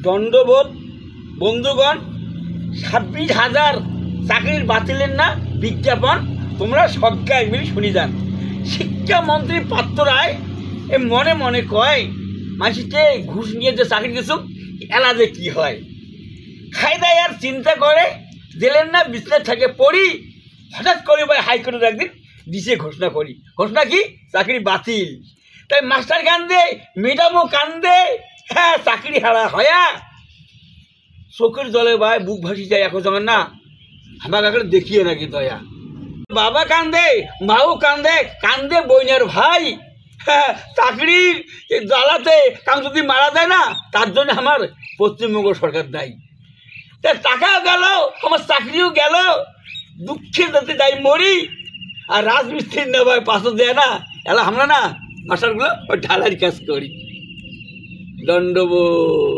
দণ্ডবোধ বন্ধুগণ। 26,000 চাকরির বাতিলের না বিজ্ঞাপন তোমরা সজ্ঞায় মিলে শুনি যান। শিক্ষামন্ত্রী পাত্র রায় এ মনে মনে কয় মাসিতে ঘুষ নিয়ে যে চাকরি দিয়েছ এলা যে কী হয়। খায়দায় আর চিন্তা করে জেলের না বিছনা থেকে পড়ি। হঠাৎ করে ভাই হাইকোর্টের একদিন দিছে ঘোষণা করি। ঘোষণা কি? চাকরি বাতিল। তাই মাস্টার কান্দে, ম্যাডামও কান্দে, হ্যাঁ চাকরি হারা হয়া চোখের জলে ভাই বুক ভাসি যায়। এখন যখন না আমার কাকে দেখিয়ে নাকি দয়া। বাবা কান্দে, মাও কান্দে, কান্দে বইনের ভাই। হ্যাঁ চাকরির জ্বালাতে কাম যদি মারা যায় না তার জন্য আমার পশ্চিমবঙ্গ সরকার দায়ী। তা টাকাও গেল, আমার চাকরিও গেল, দুঃখে যাতে যাই মরি। আর রাজমিস্ত্রি না ভাই পাশে দেয় না, এলা আমরা না মাস্টারগুলো ওই ঢালার কাজ করি। দণ্ডবোধ।